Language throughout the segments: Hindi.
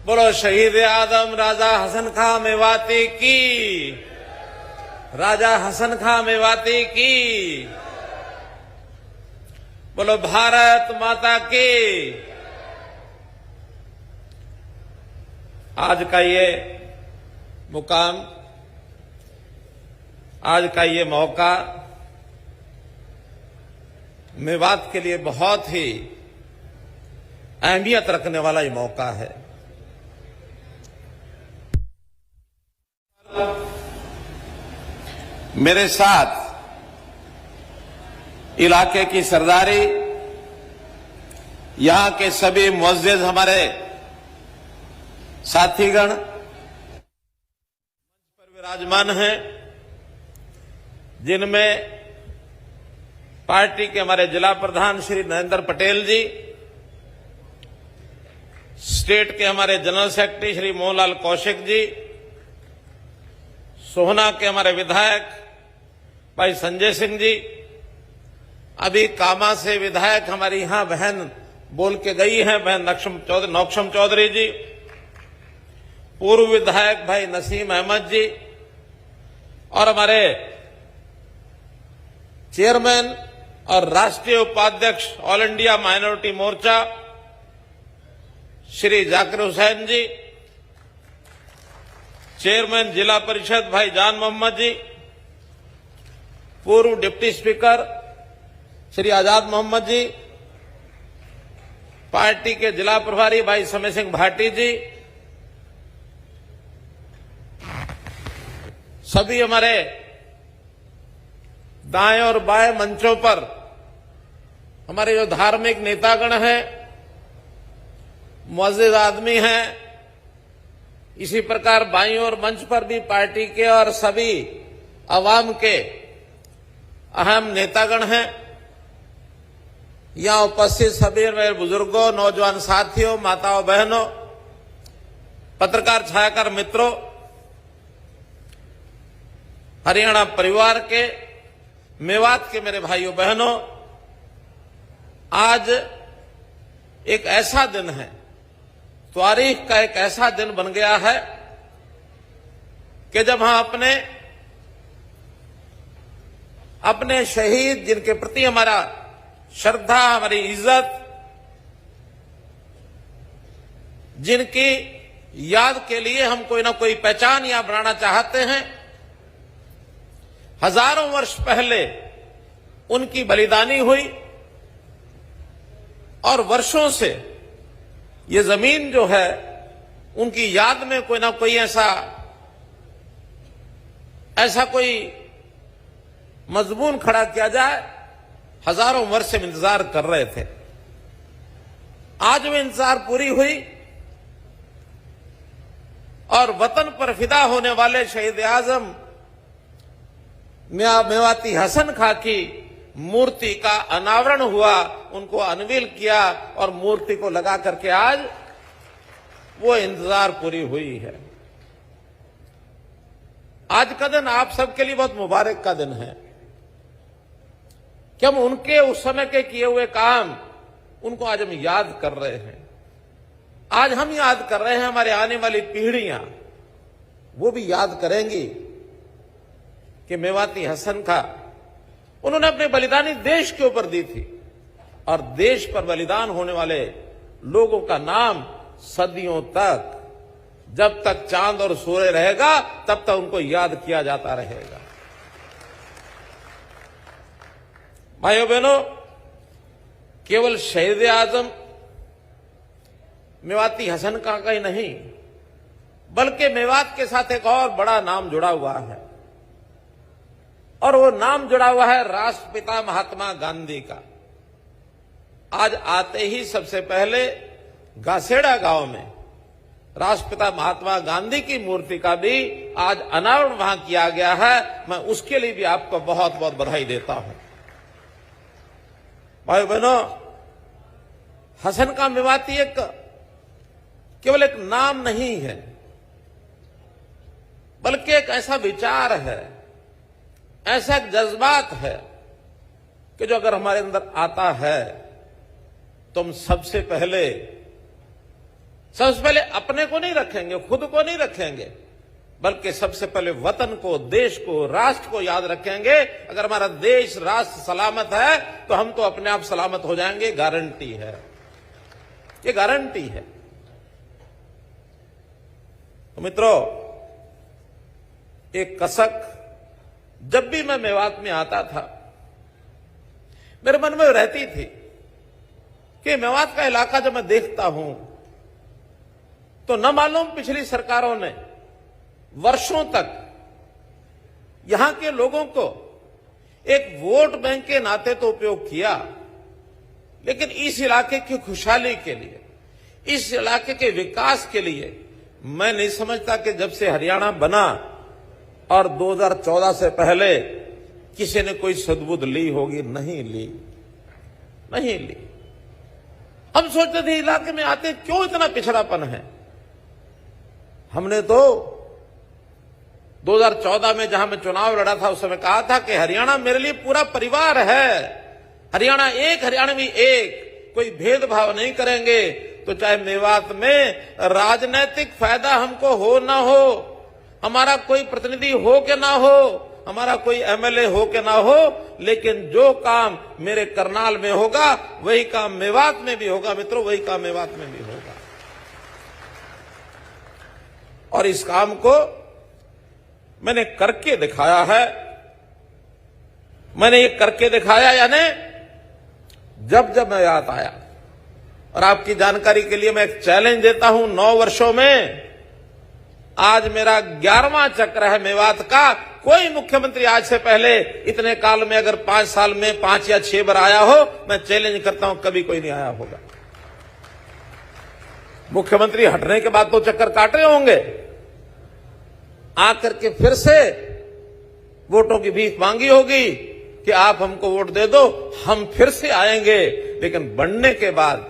बोलो शहीद आजम राजा हसन खां मेवाती की, राजा हसन खां मेवाती की। बोलो भारत माता की। आज का ये मुकाम, आज का ये मौका मेवात के लिए बहुत ही अहमियत रखने वाला ये मौका है। मेरे साथ इलाके की सरदारी, यहां के सभी मुअज्जिज हमारे साथीगण पर विराजमान हैं, जिनमें पार्टी के हमारे जिला प्रधान श्री नरेंद्र पटेल जी, स्टेट के हमारे जनरल सेक्रेटरी श्री मोहनलाल कौशिक जी, सोहना के हमारे विधायक भाई संजय सिंह जी, अभी कामा से विधायक हमारी यहां बहन बोल के गई हैं, बहन नौक्षम चौधरी जी, पूर्व विधायक भाई नसीम अहमद जी, और हमारे चेयरमैन और राष्ट्रीय उपाध्यक्ष ऑल इंडिया माइनॉरिटी मोर्चा श्री जाकिर हुसैन जी, चेयरमैन जिला परिषद भाई जान मोहम्मद जी, पूर्व डिप्टी स्पीकर श्री आजाद मोहम्मद जी, पार्टी के जिला प्रभारी भाई समय सिंह भाटी जी, सभी हमारे दाएं और बाएं मंचों पर हमारे जो धार्मिक नेतागण हैं, मुअज्जिज आदमी हैं, इसी प्रकार बाईं और मंच पर भी पार्टी के और सभी अवाम के अहम नेतागण हैं। यहां उपस्थित सभी मेरे बुजुर्गों, नौजवान साथियों, माताओं बहनों, पत्रकार छायाकार मित्रों, हरियाणा परिवार के, मेवात के मेरे भाइयों बहनों, आज एक ऐसा दिन है, तारीख का एक ऐसा दिन बन गया है कि जब हम अपने शहीद, जिनके प्रति हमारा श्रद्धा, हमारी इज्जत, जिनकी याद के लिए हम कोई ना कोई पहचान यहां बनाना चाहते हैं, हजारों वर्ष पहले उनकी बलिदानी हुई और वर्षों से ये जमीन जो है उनकी याद में कोई ना कोई ऐसा कोई मजमून खड़ा किया जाए, हजारों वर्ष से इंतजार कर रहे थे। आज वो इंतजार पूरी हुई और वतन पर फिदा होने वाले शहीद आजम मेवाती हसन खां की मूर्ति का अनावरण हुआ, उनको अनवील किया और मूर्ति को लगा करके आज वो इंतजार पूरी हुई है। आज का दिन आप सबके लिए बहुत मुबारक का दिन है कि हम उनके उस समय के किए हुए काम, उनको आज हम याद कर रहे हैं। आज हम याद कर रहे हैं, हमारे आने वाली पीढ़ियां वो भी याद करेंगी कि मेवाती हसन खां, उन्होंने अपने बलिदानी देश के ऊपर दी थी और देश पर बलिदान होने वाले लोगों का नाम सदियों तक, जब तक चांद और सूर्य रहेगा तब तक उनको याद किया जाता रहेगा। भाइयों बहनों, केवल शहीद आजम मेवाती हसन खां का ही नहीं, बल्कि मेवात के साथ एक और बड़ा नाम जुड़ा हुआ है और वो नाम जुड़ा हुआ है राष्ट्रपिता महात्मा गांधी का। आज आते ही सबसे पहले गासेड़ा गांव में राष्ट्रपिता महात्मा गांधी की मूर्ति का भी आज अनावरण वहां किया गया है। मैं उसके लिए भी आपको बहुत बहुत बधाई देता हूं। भाई बहनों, हसन खां मेवाती केवल एक नाम नहीं है, बल्कि एक ऐसा विचार है, ऐसा एक जज्बात है कि जो अगर हमारे अंदर आता है तो हम सबसे पहले सबसे पहले अपने को नहीं रखेंगे, खुद को नहीं रखेंगे, बल्कि सबसे पहले वतन को, देश को, राष्ट्र को याद रखेंगे। अगर हमारा देश, राष्ट्र सलामत है तो हम तो अपने आप सलामत हो जाएंगे, गारंटी है, ये गारंटी है। तो मित्रों, एक कसक जब भी मैं मेवात में आता था मेरे मन में रहती थी कि मेवात का इलाका जब मैं देखता हूं तो न मालूम पिछली सरकारों ने वर्षों तक यहां के लोगों को एक वोट बैंक के नाते तो उपयोग किया, लेकिन इस इलाके की खुशहाली के लिए, इस इलाके के विकास के लिए मैं नहीं समझता कि जब से हरियाणा बना और 2014 से पहले किसी ने कोई सद्बुद्ध ली होगी। नहीं ली। हम सोचते थे इलाके में आते क्यों इतना पिछड़ापन है। हमने तो 2014 में जहां मैं चुनाव लड़ा था उस समय कहा था कि हरियाणा मेरे लिए पूरा परिवार है, हरियाणा एक, हरियाणवी एक, कोई भेदभाव नहीं करेंगे। तो चाहे मेवात में राजनीतिक फायदा हमको हो ना हो, हमारा कोई प्रतिनिधि हो के ना हो, हमारा कोई एमएलए हो के ना हो, लेकिन जो काम मेरे करनाल में होगा वही काम मेवात में भी होगा। मित्रों, वही काम मेवात में भी होगा। और इस काम को मैंने करके दिखाया है। मैंने ये करके दिखाया, यानी जब जब मैं याद आया। और आपकी जानकारी के लिए मैं एक चैलेंज देता हूं, 9 वर्षों में आज मेरा 11वां चक्र है मेवात का। कोई मुख्यमंत्री आज से पहले इतने काल में अगर 5 साल में 5 या 6 बार आया हो, मैं चैलेंज करता हूं कभी कोई नहीं आया होगा। मुख्यमंत्री हटने के बाद तो चक्कर काट रहे होंगे, आकर के फिर से वोटों की भीख मांगी होगी कि आप हमको वोट दे दो, हम फिर से आएंगे। लेकिन बनने के बाद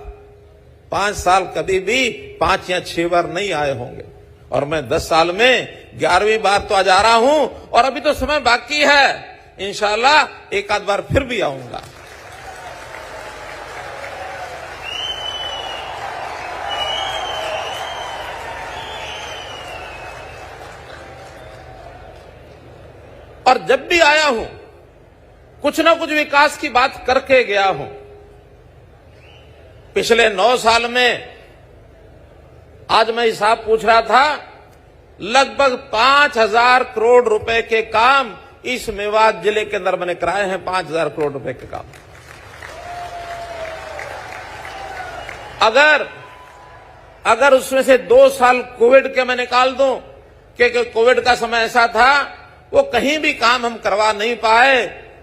5 साल कभी भी 5 या 6 बार नहीं आए होंगे। और मैं 10 साल में 11वीं बार तो आज आ रहा हूं, और अभी तो समय बाकी है। इंशाल्लाह एक आध बार फिर भी आऊंगा। और जब भी आया हूं कुछ ना कुछ विकास की बात करके गया हूं। पिछले 9 साल में आज मैं हिसाब पूछ रहा था, लगभग 5,000 करोड़ रुपए के काम इस मेवात जिले के अंदर मैंने कराए हैं। 5,000 करोड़ रुपए के काम। अगर उसमें से 2 साल कोविड के मैं निकाल दूं, क्योंकि कोविड का समय ऐसा था वो कहीं भी काम हम करवा नहीं पाए,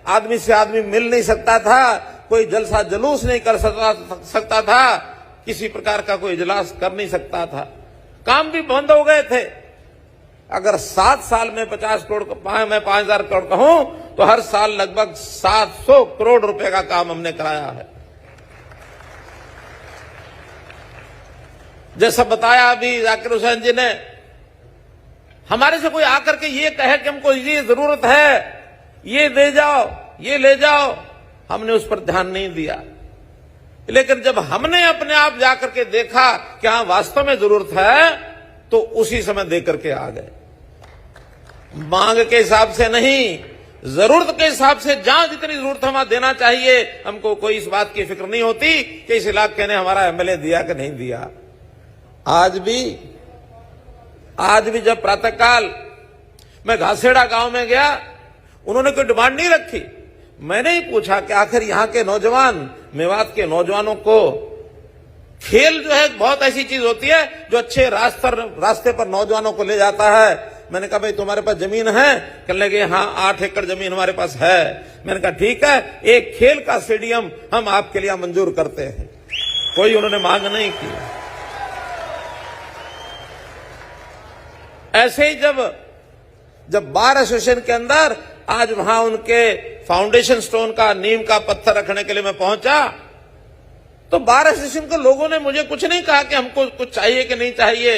आदमी से आदमी मिल नहीं सकता था, कोई जलसा जुलूस नहीं कर सकता था, किसी प्रकार का कोई इजलास कर नहीं सकता था, काम भी बंद हो गए थे। अगर 7 साल में 50 करोड़, मैं 5,000 करोड़ कहूं तो हर साल लगभग 700 करोड़ रुपए का काम हमने कराया है। जैसा बताया अभी जाकिर हुसैन जी ने, हमारे से कोई आकर के ये कहे कि हमको ये जरूरत है, ये दे जाओ, ये ले जाओ, हमने उस पर ध्यान नहीं दिया। लेकिन जब हमने अपने आप जाकर के देखा कि हाँ वास्तव में जरूरत है, तो उसी समय दे करके आ गए। मांग के हिसाब से नहीं, जरूरत के हिसाब से जहां जितनी जरूरत हमें देना चाहिए। हमको कोई इस बात की फिक्र नहीं होती कि इस इलाके ने हमारा एमएलए दिया कि नहीं दिया। आज भी जब प्रातःकाल मैं घासेड़ा गांव में गया, उन्होंने कोई डिमांड नहीं रखी। मैंने ही पूछा कि आखिर यहाँ के नौजवान, मेवात के नौजवानों को खेल जो है बहुत ऐसी चीज होती है जो अच्छे रास्ते पर नौजवानों को ले जाता है। मैंने कहा भाई तुम्हारे पास जमीन है? कहने लगे हाँ 8 एकड़ जमीन हमारे पास है। मैंने कहा ठीक है, एक खेल का स्टेडियम हम आपके लिए मंजूर करते हैं। कोई उन्होंने मांग नहीं की। ऐसे ही जब बार एसोसिएशन के अंदर आज वहां उनके फाउंडेशन स्टोन का, नीम का पत्थर रखने के लिए मैं पहुंचा, तो बार एसोसिएशन के लोगों ने मुझे कुछ नहीं कहा कि हमको कुछ चाहिए कि नहीं चाहिए।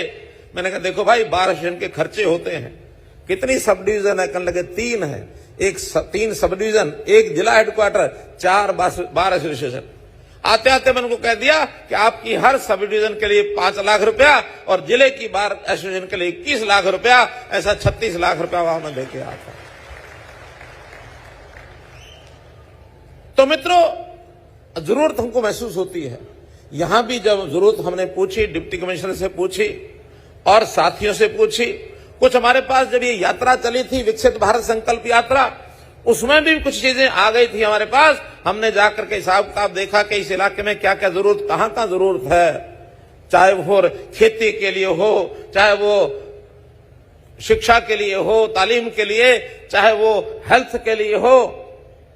मैंने कहा देखो भाई, बार एसोसिएशन के खर्चे होते हैं। कितनी सब डिवीजन है? कहने लगे 3 है। 3 सब डिवीजन, 1 जिला हेडक्वार्टर, 4 बार एसोसिएशन। आते आते मैंने उनको कह दिया कि आपकी हर सब डिवीजन के लिए 5 लाख रुपया और जिले की बार एसोसिएशन के लिए 21 लाख रुपया, ऐसा 36 लाख रुपया वहां में देके आया था। तो मित्रों, जरूरत हमको महसूस होती है। यहां भी जब जरूरत हमने पूछी, डिप्टी कमिश्नर से पूछी और साथियों से पूछी, कुछ हमारे पास जब ये यात्रा चली थी विकसित भारत संकल्प यात्रा, उसमें भी कुछ चीजें आ गई थी हमारे पास। हमने जाकर के हिसाब किताब देखा कि इस इलाके में क्या क्या जरूरत, कहां कहां जरूरत है, चाहे वो खेती के लिए हो, चाहे वो शिक्षा के लिए हो, तालीम के लिए, चाहे वो हेल्थ के लिए हो,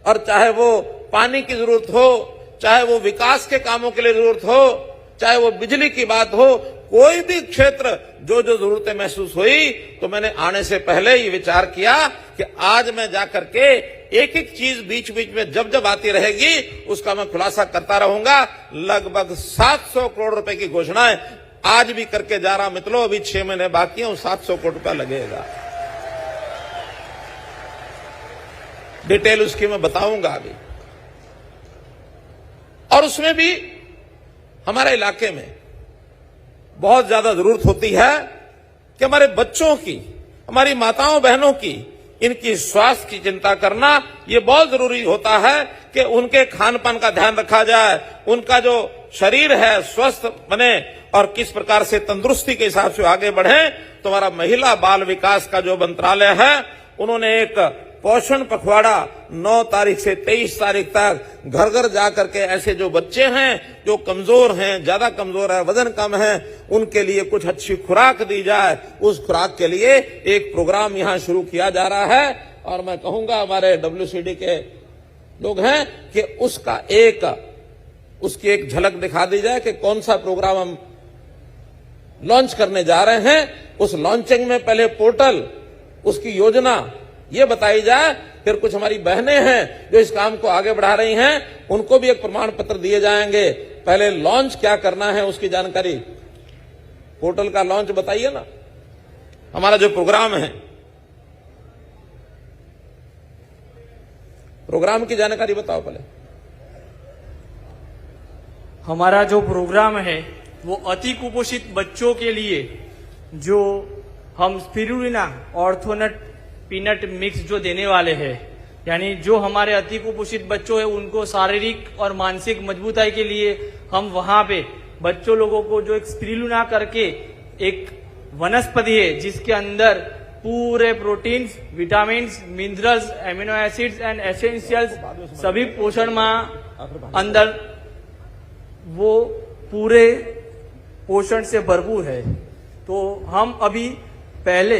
और चाहे वो पानी की जरूरत हो, चाहे वो विकास के कामों के लिए जरूरत हो, चाहे वो बिजली की बात हो, कोई भी क्षेत्र जो जो जरूरतें महसूस हुई, तो मैंने आने से पहले ये विचार किया कि आज मैं जाकर के एक एक चीज बीच बीच में जब जब आती रहेगी उसका मैं खुलासा करता रहूंगा। लगभग 700 करोड़ रुपए की घोषणाएं आज भी करके जा रहा मित्रों। अभी 6 महीने बाकी हैं, 700 करोड़ रुपया लगेगा। डिटेल उसकी मैं बताऊंगा अभी। और उसमें भी हमारे इलाके में बहुत ज्यादा जरूरत होती है कि हमारे बच्चों की, हमारी माताओं बहनों की, इनकी स्वास्थ्य की चिंता करना ये बहुत जरूरी होता है कि उनके खान पान का ध्यान रखा जाए, उनका जो शरीर है स्वस्थ बने और किस प्रकार से तंदुरुस्ती के हिसाब से आगे बढ़े। तो हमारा महिला बाल विकास का जो मंत्रालय है, उन्होंने एक पोषण पखवाड़ा 9 तारीख से 23 तारीख तक घर घर जाकर के ऐसे जो बच्चे हैं जो कमजोर हैं, ज्यादा कमजोर है, वजन कम है, उनके लिए कुछ अच्छी खुराक दी जाए। उस खुराक के लिए एक प्रोग्राम यहां शुरू किया जा रहा है। और मैं कहूंगा हमारे WCD के लोग हैं कि उसकी एक झलक दिखा दी जाए कि कौन सा प्रोग्राम हम लॉन्च करने जा रहे हैं। उस लॉन्चिंग में पहले पोर्टल, उसकी योजना ये बताई जाए। फिर कुछ हमारी बहनें हैं जो इस काम को आगे बढ़ा रही हैं, उनको भी एक प्रमाण पत्र दिए जाएंगे। पहले लॉन्च क्या करना है उसकी जानकारी, पोर्टल का लॉन्च बताइए ना। हमारा जो प्रोग्राम है, प्रोग्राम की जानकारी बताओ पहले। हमारा जो प्रोग्राम है वो अति कुपोषित बच्चों के लिए जो हम स्पिरुलिना ऑर्थोनट पीनट मिक्स जो देने वाले हैं, यानी जो हमारे अति कुपोषित बच्चों है उनको शारीरिक और मानसिक मजबूताई के लिए हम वहां पे बच्चों लोगों को जो एक स्पिरुलिना करके एक वनस्पति है जिसके अंदर पूरे proteins, vitamins, minerals, amino acids and essentials सभी पोषण में अंदर वो पूरे पोषण से भरपूर है। तो हम अभी पहले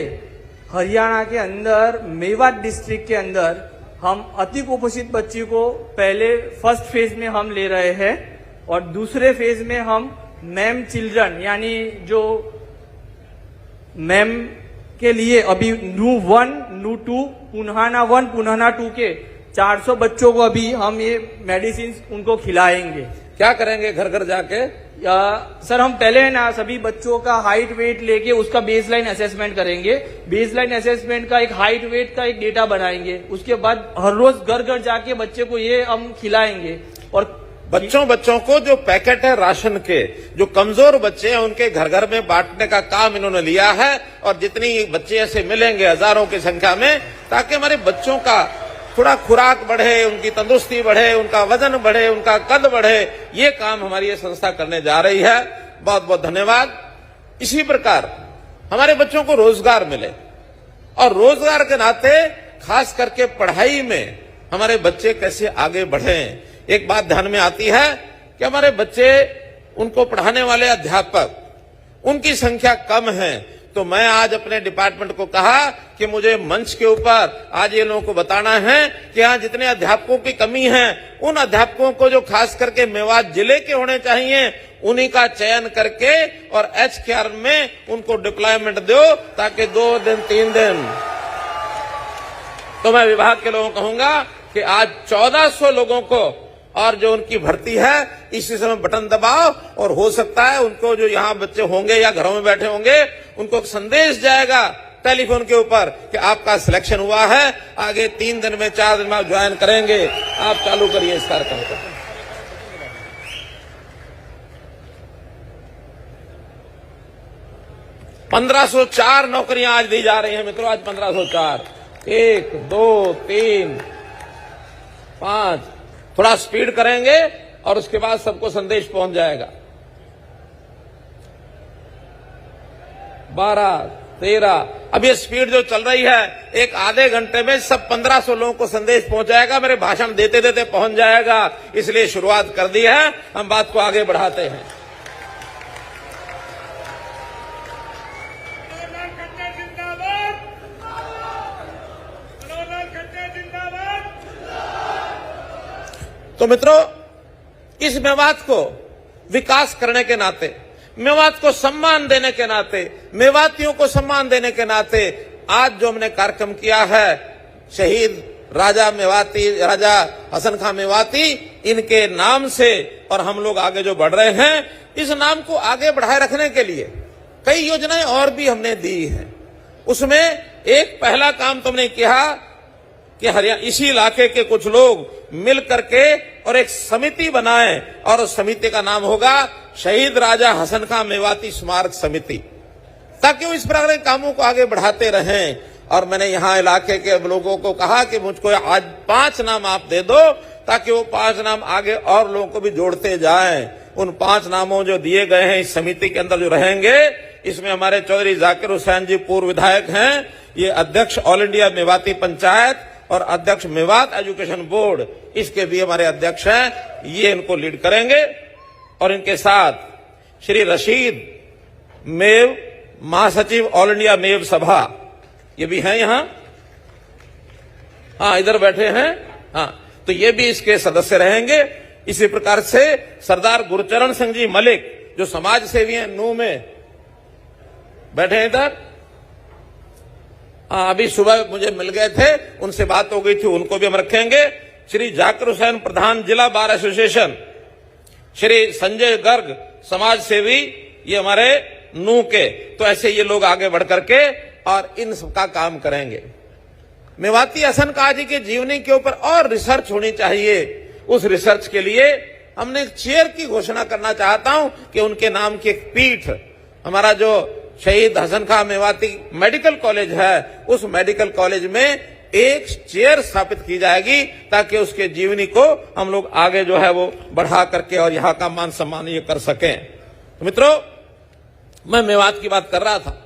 हरियाणा के अंदर मेवात डिस्ट्रिक्ट के अंदर हम अति कुपोषित बच्ची को पहले फर्स्ट फेज में हम ले रहे हैं और दूसरे फेज में हम मैम चिल्ड्रन यानी जो मैम के लिए अभी नू 1, नू 2, पुनहाना 1, पुनहाना 2 के 400 बच्चों को अभी हम ये मेडिसिन उनको खिलाएंगे। क्या करेंगे घर घर जाके? सर हम पहले है ना सभी बच्चों का हाइट वेट लेके उसका बेसलाइन असेसमेंट करेंगे। बेसलाइन असेसमेंट का एक हाइट वेट का एक डेटा बनाएंगे। उसके बाद हर रोज घर घर जाके बच्चे को ये हम खिलाएंगे। और बच्चों को जो पैकेट है राशन के, जो कमजोर बच्चे हैं उनके घर घर में बांटने का काम इन्होंने लिया है। और जितनी बच्चे ऐसे मिलेंगे हजारों की संख्या में, ताकि हमारे बच्चों का थोड़ा खुराक बढ़े, उनकी तंदुरुस्ती बढ़े, उनका वजन बढ़े, उनका कद बढ़े, ये काम हमारी ये संस्था करने जा रही है। बहुत बहुत धन्यवाद। इसी प्रकार हमारे बच्चों को रोजगार मिले और रोजगार के नाते खास करके पढ़ाई में हमारे बच्चे कैसे आगे बढ़ें। एक बात ध्यान में आती है कि हमारे बच्चे, उनको पढ़ाने वाले अध्यापक, उनकी संख्या कम है। तो मैं आज अपने डिपार्टमेंट को कहा कि मुझे मंच के ऊपर आज ये लोगों को बताना है कि यहाँ जितने अध्यापकों की कमी है, उन अध्यापकों को जो खास करके मेवात जिले के होने चाहिए, उन्हीं का चयन करके और HKR में उनको डिप्लॉयमेंट दो, ताकि 2 दिन 3 दिन। तो मैं विभाग के लोगों को कहूंगा कि आज 1400 लोगों को और जो उनकी भर्ती है इसी समय बटन दबाओ और हो सकता है उनको जो यहाँ बच्चे होंगे या घरों में बैठे होंगे उनको एक संदेश जाएगा टेलीफोन के ऊपर कि आपका सिलेक्शन हुआ है, आगे 3 दिन में 4 दिन में आप ज्वाइन करेंगे। आप चालू करिए इस कार्यक्रम को। 1504 नौकरियां आज दी जा रही हैं मित्रों। आज 1504, 1, 2, 3, 5, थोड़ा स्पीड करेंगे और उसके बाद सबको संदेश पहुंच जाएगा। 12, 13, अब ये स्पीड जो चल रही है, एक आधे घंटे में सब 1500 लोगों को संदेश पहुंच जाएगा। मेरे भाषण देते देते पहुंच जाएगा, इसलिए शुरुआत कर दी है, हम बात को आगे बढ़ाते हैं। तो मित्रों, इस मेवात को विकास करने के नाते, मेवात को सम्मान देने के नाते, मेवातियों को सम्मान देने के नाते आज जो हमने कार्यक्रम किया है, शहीद राजा मेवाती, राजा हसन खां मेवाती, इनके नाम से और हम लोग आगे जो बढ़ रहे हैं, इस नाम को आगे बढ़ाए रखने के लिए कई योजनाएं और भी हमने दी हैं। उसमें एक पहला काम तुमने किया कि हरियाणा इसी इलाके के कुछ लोग मिल करके और एक समिति बनाएं और उस समिति का नाम होगा शहीद राजा हसन खां मेवाती स्मारक समिति, ताकि वो इस प्रकार के कामों को आगे बढ़ाते रहें। और मैंने यहाँ इलाके के लोगों को कहा कि मुझको आज 5 नाम आप दे दो, ताकि वो 5 नाम आगे और लोगों को भी जोड़ते जाएं। उन 5 नामों जो दिए गए हैं इस समिति के अंदर जो रहेंगे, इसमें हमारे चौधरी जाकिर हुसैन जी पूर्व विधायक हैं, ये अध्यक्ष ऑल इंडिया मेवाती पंचायत और अध्यक्ष मेवात एजुकेशन बोर्ड, इसके भी हमारे अध्यक्ष हैं, ये इनको लीड करेंगे। और इनके साथ श्री रशीद मेव, महासचिव ऑल इंडिया मेव सभा, ये भी हैं यहां, हाँ इधर बैठे हैं, हाँ, तो ये भी इसके सदस्य रहेंगे। इसी प्रकार से सरदार गुरचरण सिंह जी मलिक जो समाज सेवी हैं, नू में बैठे हैं इधर, अभी सुबह मुझे मिल गए थे, उनसे बात हो गई थी, उनको भी हम रखेंगे। श्री जाकिर हुसैन प्रधान जिला बार एसोसिएशन, श्री संजय गर्ग समाज सेवी, ये हमारे नू के, तो ऐसे ये लोग आगे बढ़ करके और इन सबका काम करेंगे। मेवाती हसन खां जी के जीवनी के ऊपर और रिसर्च होनी चाहिए। उस रिसर्च के लिए हमने एक चेयर की घोषणा करना चाहता हूं कि उनके नाम की एक पीठ, हमारा जो शहीद हसन खां मेवाती मेडिकल कॉलेज है, उस मेडिकल कॉलेज में एक चेयर स्थापित की जाएगी, ताकि उसके जीवनी को हम लोग आगे जो है वो बढ़ा करके और यहाँ का मान सम्मान ये कर सकें। तो मित्रों, मैं मेवात की बात कर रहा था।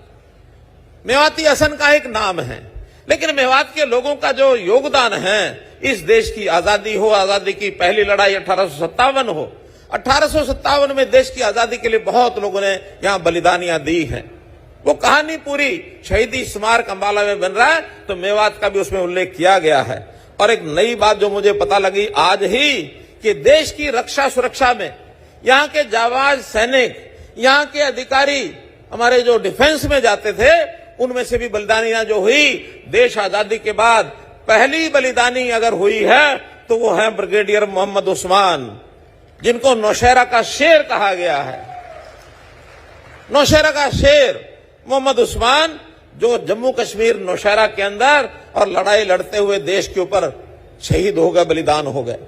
मेवाती हसन का एक नाम है, लेकिन मेवात के लोगों का जो योगदान है, इस देश की आजादी हो, आजादी की पहली लड़ाई 1857 हो, 1857 में देश की आजादी के लिए बहुत लोगों ने यहां बलिदानियां दी हैं। वो कहानी पूरी शहीदी स्मारक अंबाला में बन रहा है, तो मेवात का भी उसमें उल्लेख किया गया है। और एक नई बात जो मुझे पता लगी आज ही, कि देश की रक्षा सुरक्षा में यहाँ के जाबाज सैनिक, यहाँ के अधिकारी, हमारे जो डिफेंस में जाते थे, उनमें से भी बलिदानियां जो हुई, देश आजादी के बाद पहली बलिदानी अगर हुई है तो वो है ब्रिगेडियर मोहम्मद उस्मान, जिनको नौशहरा का शेर कहा गया है। नौशहरा का शेर मोहम्मद उस्मान, जो जम्मू कश्मीर नौशहरा के अंदर और लड़ाई लड़ते हुए देश के ऊपर शहीद हो गए, बलिदान हो गए।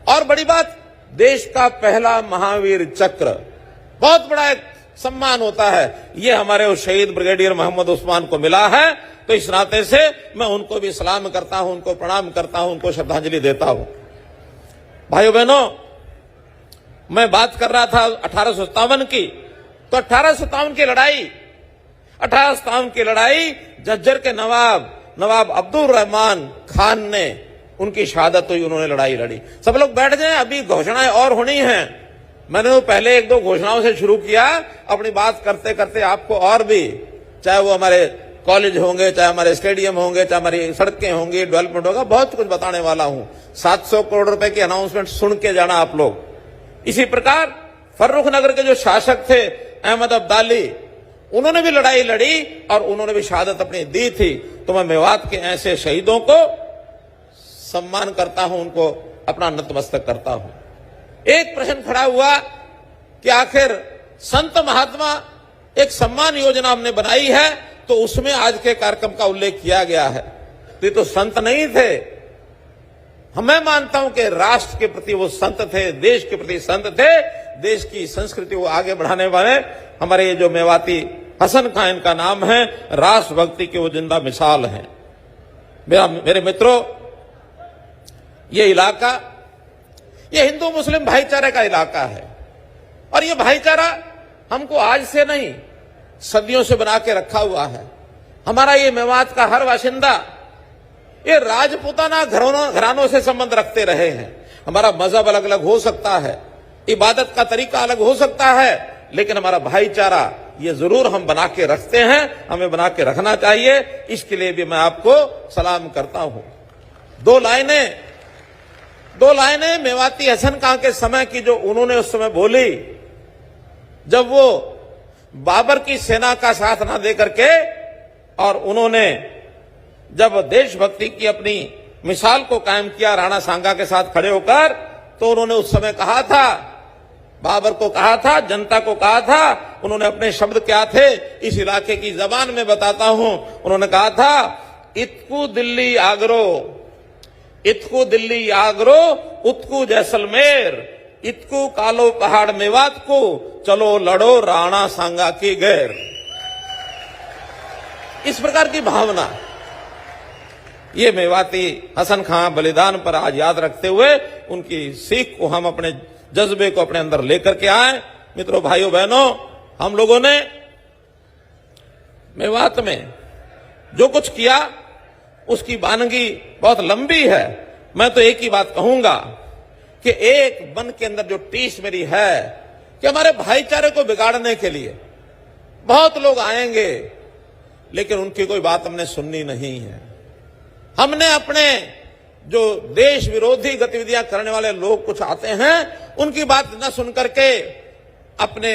और बड़ी बात, देश का पहला महावीर चक्र, बहुत बड़ा एक सम्मान होता है, ये हमारे उस शहीद ब्रिगेडियर मोहम्मद उस्मान को मिला है। तो इस नाते से मैं उनको भी सलाम करता हूं, उनको प्रणाम करता हूं, उनको श्रद्धांजलि देता हूं। भाइयों बहनों, मैं बात कर रहा था 1857 की, तो 1857 की लड़ाई, 1857 की लड़ाई झज्जर के नवाब अब्दुल रहमान खान ने, उनकी शहादत हुई, उन्होंने लड़ाई लड़ी। सब लोग बैठ जाएं, अभी घोषणाएं और होनी हैं। मैंने तो पहले 1-2 घोषणाओं से शुरू किया, अपनी बात करते करते आपको और भी, चाहे वो हमारे कॉलेज होंगे, चाहे हमारे स्टेडियम होंगे, चाहे हमारी सड़कें होंगी, डेवलपमेंट होगा, बहुत कुछ बताने वाला हूं। 700 करोड़ रुपए की अनाउंसमेंट सुन के जाना आप लोग। इसी प्रकार फर्रुख नगर के जो शासक थे अहमद अब्दाली, उन्होंने भी लड़ाई लड़ी और उन्होंने भी शहादत अपनी दी थी। तो मैं मेवात के ऐसे शहीदों को सम्मान करता हूं, उनको अपना नतमस्तक करता हूं। एक प्रश्न खड़ा हुआ कि आखिर संत महात्मा एक सम्मान योजना हमने बनाई है, तो उसमें आज के कार्यक्रम का उल्लेख किया गया है। तो ये तो संत नहीं थे। मैं मानता हूं कि राष्ट्र के प्रति वो संत थे, देश के प्रति संत थे, देश की संस्कृति को आगे बढ़ाने वाले हमारे ये जो मेवाती हसन खां इनका नाम है, राष्ट्रभक्ति की वो जिंदा मिसाल है। मेरे मित्रों, ये इलाका ये हिंदू मुस्लिम भाईचारे का इलाका है और ये भाईचारा हमको आज से नहीं सदियों से बना के रखा हुआ है। हमारा ये मेवात का हर बाशिंदा ये राजपूताना घरानों से संबंध रखते रहे हैं। हमारा मजहब अलग अलग हो सकता है, इबादत का तरीका अलग हो सकता है, लेकिन हमारा भाईचारा ये जरूर हम बना के रखते हैं, हमें बना के रखना चाहिए। इसके लिए भी मैं आपको सलाम करता हूं। दो लाइनें मेवाती हसन खां के समय की जो उन्होंने उस समय बोली, जब वो बाबर की सेना का साथ ना दे करके और उन्होंने जब देशभक्ति की अपनी मिसाल को कायम किया राणा सांगा के साथ खड़े होकर, तो उन्होंने उस समय कहा था, बाबर को कहा था, जनता को कहा था, उन्होंने अपने शब्द क्या थे इस इलाके की जबान में बताता हूं। उन्होंने कहा था, इतकू दिल्ली आगरो उत्कू जैसलमेर, इतकू कालो पहाड़ मेवात को, चलो लड़ो राणा सांगा की गैर। इस प्रकार की भावना ये मेवाती हसन खां बलिदान पर आज याद रखते हुए उनकी सीख को हम अपने जज्बे को अपने अंदर लेकर के आए। मित्रों, भाइयों बहनों, हम लोगों ने मेवात में जो कुछ किया उसकी वानगी बहुत लंबी है। मैं तो एक ही बात कहूंगा कि एक मन के अंदर जो टीस मेरी है कि हमारे भाईचारे को बिगाड़ने के लिए बहुत लोग आएंगे, लेकिन उनकी कोई बात हमने सुननी नहीं है। हमने अपने जो देश विरोधी गतिविधियां करने वाले लोग कुछ आते हैं, उनकी बात न सुन करके अपने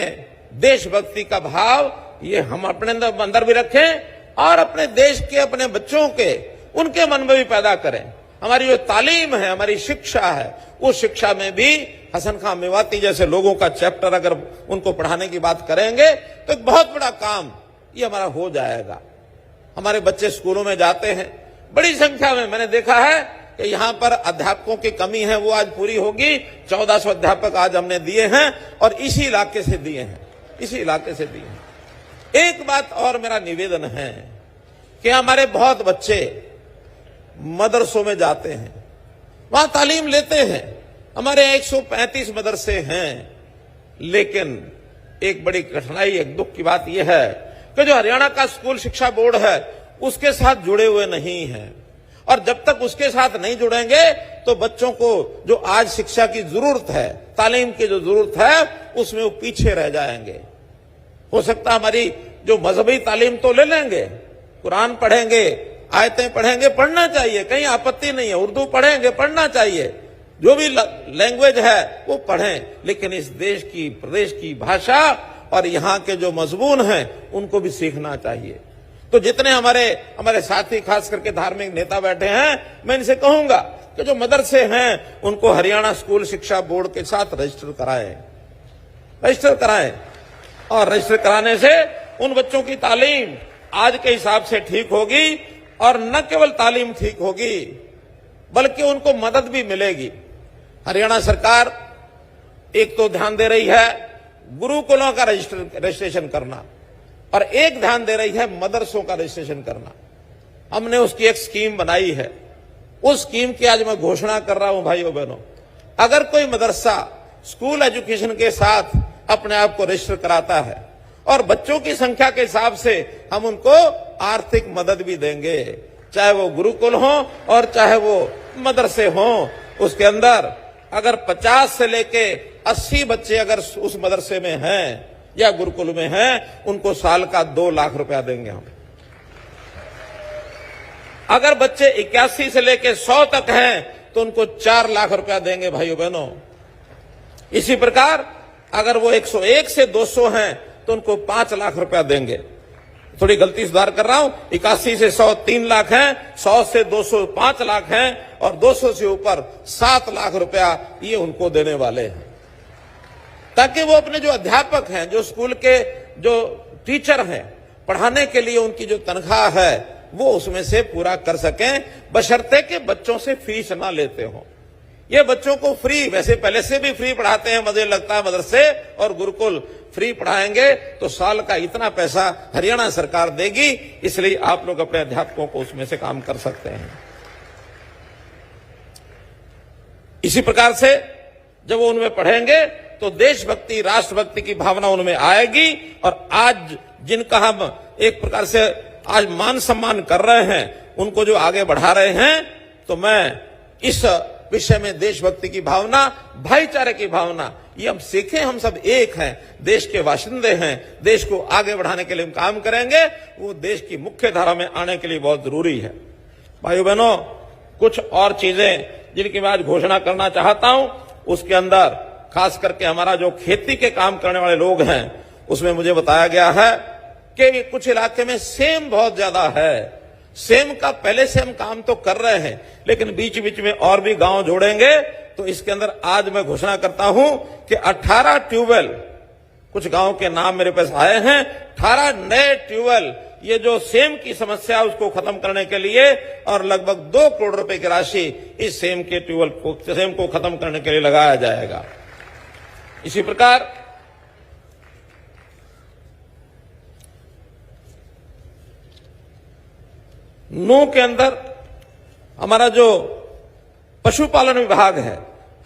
देशभक्ति का भाव ये हम अपने अंदर भी रखें और अपने देश के, अपने बच्चों के, उनके मन में भी पैदा करें। हमारी जो तालीम है, हमारी शिक्षा है, उस शिक्षा में भी हसन खां मेवाती जैसे लोगों का चैप्टर अगर उनको पढ़ाने की बात करेंगे तो एक बहुत बड़ा काम ये हमारा हो जाएगा। हमारे बच्चे स्कूलों में जाते हैं, बड़ी संख्या में मैंने देखा है कि यहां पर अध्यापकों की कमी है, वो आज पूरी होगी। 1400 अध्यापक आज हमने दिए हैं और इसी इलाके से दिए हैं। एक बात और मेरा निवेदन है कि हमारे बहुत बच्चे मदरसों में जाते हैं, वहां तालीम लेते हैं। हमारे 135 मदरसे हैं, लेकिन एक बड़ी कठिनाई, एक दुख की बात यह है कि जो हरियाणा का स्कूल शिक्षा बोर्ड है उसके साथ जुड़े हुए नहीं हैं। और जब तक उसके साथ नहीं जुड़ेंगे तो बच्चों को जो आज शिक्षा की जरूरत है, तालीम की जो जरूरत है, उसमें वो पीछे रह जाएंगे। हो सकता है हमारी जो मजहबी तालीम तो ले लेंगे, कुरान पढ़ेंगे, आयतें पढ़ेंगे, पढ़ना चाहिए, कहीं आपत्ति नहीं है, उर्दू पढ़ेंगे, पढ़ना चाहिए, जो भी लैंग्वेज है वो पढ़ें, लेकिन इस देश की, प्रदेश की भाषा और यहाँ के जो मजमून हैं उनको भी सीखना चाहिए। तो जितने हमारे साथी, खास करके धार्मिक नेता बैठे हैं, मैं इनसे कहूंगा कि जो मदरसे हैं उनको हरियाणा स्कूल शिक्षा बोर्ड के साथ रजिस्टर कराएं और रजिस्टर कराने से उन बच्चों की तालीम आज के हिसाब से ठीक होगी और न केवल तालीम ठीक होगी बल्कि उनको मदद भी मिलेगी। हरियाणा सरकार एक तो ध्यान दे रही है गुरुकुलों का रजिस्ट्रेशन करना और एक ध्यान दे रही है मदरसों का रजिस्ट्रेशन करना। हमने उसकी एक स्कीम बनाई है, उस स्कीम की आज मैं घोषणा कर रहा हूं। भाइयों बहनों, अगर कोई मदरसा स्कूल एजुकेशन के साथ अपने आप को रजिस्टर कराता है और बच्चों की संख्या के हिसाब से हम उनको आर्थिक मदद भी देंगे, चाहे वो गुरुकुल हो और चाहे वो मदरसे हो। उसके अंदर अगर 50 से लेके 80 बच्चे अगर उस मदरसे में हैं या गुरुकुल में हैं, उनको साल का 2 लाख रुपया देंगे हम। अगर बच्चे 81 से लेके 100 तक हैं तो उनको 4 लाख रुपया देंगे। भाइयों बहनों, इसी प्रकार अगर वो 101 से 200 हैं तो उनको 5 लाख रुपया देंगे। थोड़ी गलती सुधार कर रहा हूं, 81 से 100 3 लाख हैं, 100 से 200 5 लाख हैं और 200 से ऊपर 7 लाख रुपया ये उनको देने वाले हैं, ताकि वो अपने जो अध्यापक हैं, जो स्कूल के जो टीचर हैं, पढ़ाने के लिए उनकी जो तनख्वाह है वो उसमें से पूरा कर सकें, बशर्ते के बच्चों से फीस ना लेते हो। ये बच्चों को फ्री, वैसे पहले से भी फ्री पढ़ाते हैं, मुझे लगता है मदरसे और गुरुकुल फ्री पढ़ाएंगे तो साल का इतना पैसा हरियाणा सरकार देगी, इसलिए आप लोग अपने अध्यापकों को उसमें से काम कर सकते हैं। इसी प्रकार से जब वो उनमें पढ़ेंगे तो देशभक्ति, राष्ट्रभक्ति की भावना उनमें आएगी। और आज जिनका हम एक प्रकार से आज मान सम्मान कर रहे हैं, उनको जो आगे बढ़ा रहे हैं, तो मैं इस विषय में देशभक्ति की भावना, भाईचारे की भावना, ये हम सीखें। हम सब एक हैं, देश के बाशिंदे हैं, देश को आगे बढ़ाने के लिए हम काम करेंगे, वो देश की मुख्य धारा में आने के लिए बहुत जरूरी है। भाइयों बहनों, कुछ और चीजें जिनकी मैं आज घोषणा करना चाहता हूं, उसके अंदर खास करके हमारा जो खेती के काम करने वाले लोग हैं, उसमें मुझे बताया गया है कि कुछ इलाके में सेम बहुत ज्यादा है। सेम का पहले से हम काम तो कर रहे हैं, लेकिन बीच बीच में और भी गांव जोड़ेंगे। तो इसके अंदर आज मैं घोषणा करता हूं कि 18 ट्यूबवेल, कुछ गांव के नाम मेरे पास आए हैं, 18 नए ट्यूबवेल, ये जो सेम की समस्या उसको खत्म करने के लिए, और लगभग 2 करोड़ रुपए की राशि इस सेम के ट्यूबवेल को, सेम को खत्म करने के लिए लगाया जाएगा। इसी प्रकार नू के अंदर हमारा जो पशुपालन विभाग है,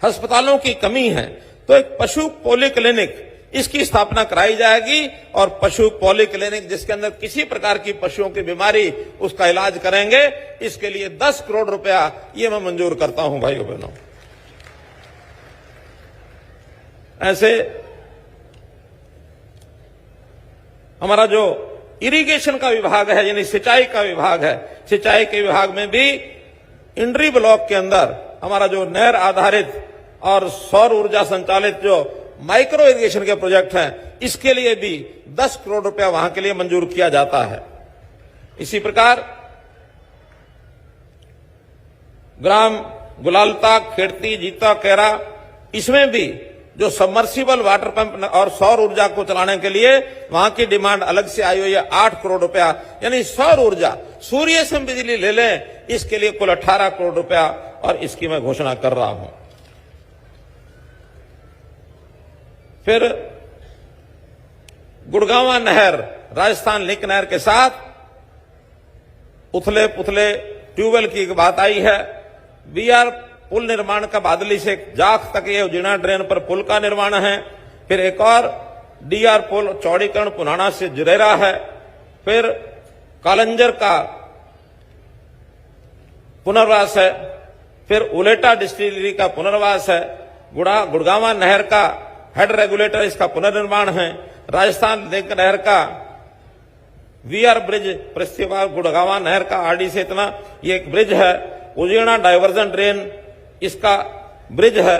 अस्पतालों की कमी है, तो एक पशु पॉलीक्लिनिक, इसकी स्थापना कराई जाएगी। और पशु पॉलीक्लिनिक जिसके अंदर किसी प्रकार की पशुओं की बीमारी, उसका इलाज करेंगे, इसके लिए 10 करोड़ रुपया ये मैं मंजूर करता हूं भाइयों बहनों। ऐसे हमारा जो इरिगेशन का विभाग है, यानी सिंचाई का विभाग है, सिंचाई के विभाग में भी इंड्री ब्लॉक के अंदर हमारा जो नहर आधारित और सौर ऊर्जा संचालित जो माइक्रो इरिगेशन के प्रोजेक्ट हैं, इसके लिए भी 10 करोड़ रुपया वहां के लिए मंजूर किया जाता है। इसी प्रकार ग्राम गुलालता, खेड़ती, जीता, कैरा, इसमें भी जो सबमर्सिबल वाटर पंप और सौर ऊर्जा को चलाने के लिए वहां की डिमांड अलग से आई हुई है 8 करोड़ रुपया, यानी सौर ऊर्जा, सूर्य से बिजली ले लें, इसके लिए कुल 18 करोड़ रुपया, और इसकी मैं घोषणा कर रहा हूं। फिर गुड़गांवा नहर, राजस्थान लिंक नहर के साथ उथले पुथले ट्यूबवेल की बात आई है। बीआर पुल निर्माण का बादली से जाख तक ये उजीना ड्रेन पर पुल का निर्माण है। फिर एक और डीआर पुल चौड़ीकरण पुनाना से जुरेरा है। फिर कालंजर का पुनर्वास है। फिर उलेटा डिस्टिलरी का पुनर्वास है। गुड़गांवा नहर का हेड रेगुलेटर, इसका पुनर्निर्माण है। राजस्थान लिंक नहर का वीआर ब्रिज, पृथ्वीवार गुड़गांवा नहर का आरडी से इतना ये एक ब्रिज है। उजीना डाइवर्जन ड्रेन, इसका ब्रिज है।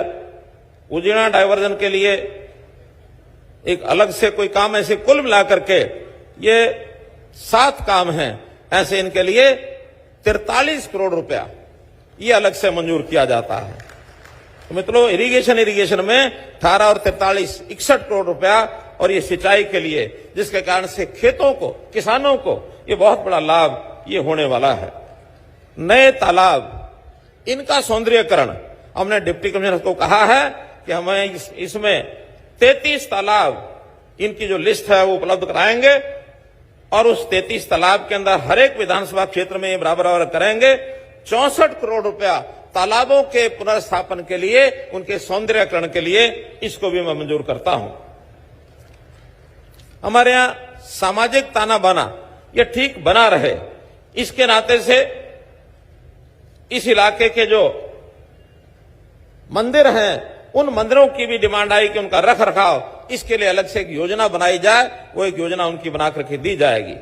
उजीना डाइवर्जन के लिए एक अलग से कोई काम, ऐसे कुल मिलाकर के ये 7 काम हैं, ऐसे इनके लिए 43 करोड़ रुपया ये अलग से मंजूर किया जाता है। तो मित्रों, इरिगेशन में 18 और 43 61 करोड़ रुपया, और ये सिंचाई के लिए, जिसके कारण से खेतों को, किसानों को ये बहुत बड़ा लाभ ये होने वाला है। नए तालाब, इनका सौंदर्यकरण, हमने डिप्टी कमिश्नर को कहा है कि हमें इसमें 33 तालाब, इनकी जो लिस्ट है वो उपलब्ध कराएंगे, और उस 33 तालाब के अंदर हर एक विधानसभा क्षेत्र में ये बराबर करेंगे। 64 करोड़ रुपया तालाबों के पुनर्स्थापन के लिए, उनके सौंदर्यकरण के लिए, इसको भी मैं मंजूर करता हूं। हमारे यहां सामाजिक ताना बाना ये ठीक बना रहे, इसके नाते से इस इलाके के जो मंदिर हैं, उन मंदिरों की भी डिमांड आई कि उनका रख रखाव, इसके लिए अलग से एक योजना बनाई जाए। वो एक योजना उनकी बना करके दी जाएगी।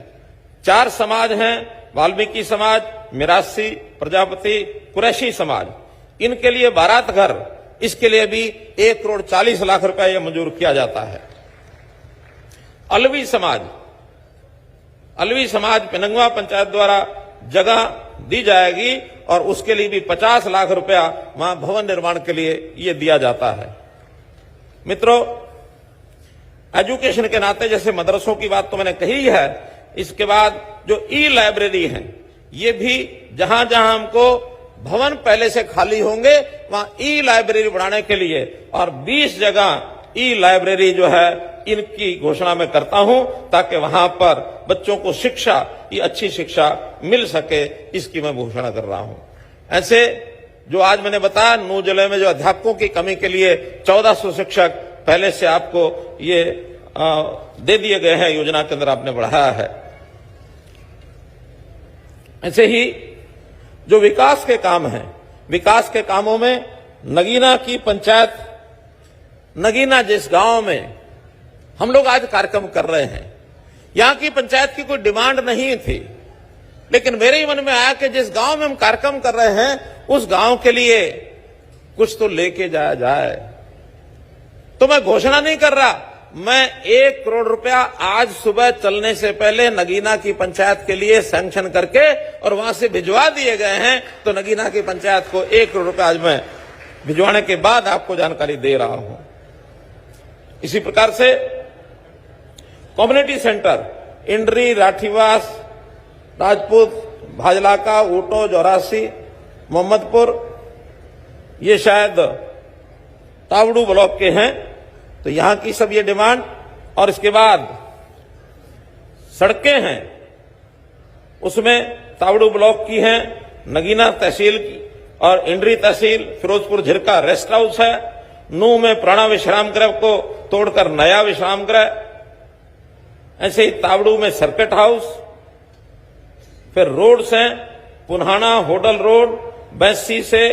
4 समाज हैं, वाल्मीकि समाज, मिरासी, प्रजापति, कुरैशी समाज, इनके लिए बारात घर, इसके लिए भी 1 करोड़ 40 लाख रुपया यह मंजूर किया जाता है। अलवी समाज पिनंगवा पंचायत द्वारा जगह दी जाएगी, और उसके लिए भी 50 लाख रुपया वहां भवन निर्माण के लिए यह दिया जाता है। मित्रों, एजुकेशन के नाते जैसे मदरसों की बात तो मैंने कही है, इसके बाद जो ई लाइब्रेरी है, ये भी जहां जहां हमको भवन पहले से खाली होंगे वहां ई लाइब्रेरी बनाने के लिए, और 20 जगह ई लाइब्रेरी जो है इनकी घोषणा मैं करता हूं, ताकि वहां पर बच्चों को शिक्षा, ये अच्छी शिक्षा मिल सके, इसकी मैं घोषणा कर रहा हूं। ऐसे जो आज मैंने बताया, नूह जिले में जो अध्यापकों की कमी के लिए 1400 शिक्षक पहले से आपको ये दे दिए गए हैं, योजना के अंदर आपने बढ़ाया है। ऐसे ही जो विकास के काम हैं, विकास के कामों में नगीना की पंचायत, नगीना जिस गांव में हम लोग आज कार्यक्रम कर रहे हैं, यहां की पंचायत की कोई डिमांड नहीं थी, लेकिन मेरे ही मन में आया कि जिस गांव में हम कार्यक्रम कर रहे हैं उस गांव के लिए कुछ तो लेके जाया जाए। तो मैं घोषणा नहीं कर रहा, मैं 1 करोड़ रुपया आज सुबह चलने से पहले नगीना की पंचायत के लिए सैंक्शन करके और वहां से भिजवा दिए गए हैं। तो नगीना की पंचायत को 1 करोड़ रुपया आज मैं भिजवाने के बाद आपको जानकारी दे रहा हूं। इसी प्रकार से कम्युनिटी सेंटर इंड्री, राठीवास, राजपूत, भाजलाका, ऊटो, जौरासी, मोहम्मदपुर, ये शायद तावड़ू ब्लॉक के हैं, तो यहां की सब ये डिमांड। और इसके बाद सड़कें हैं, उसमें तावड़ू ब्लॉक की हैं, नगीना तहसील की और इंड्री तहसील, फिरोजपुर झिरका रेस्ट हाउस है, नूह में पुराना विश्राम गृह को तोड़कर नया विश्राम गृह, ऐसे ही तावड़ू में सर्किट हाउस, फिर रोड्स हैं, पुन्हाना होडल रोड, बैसी से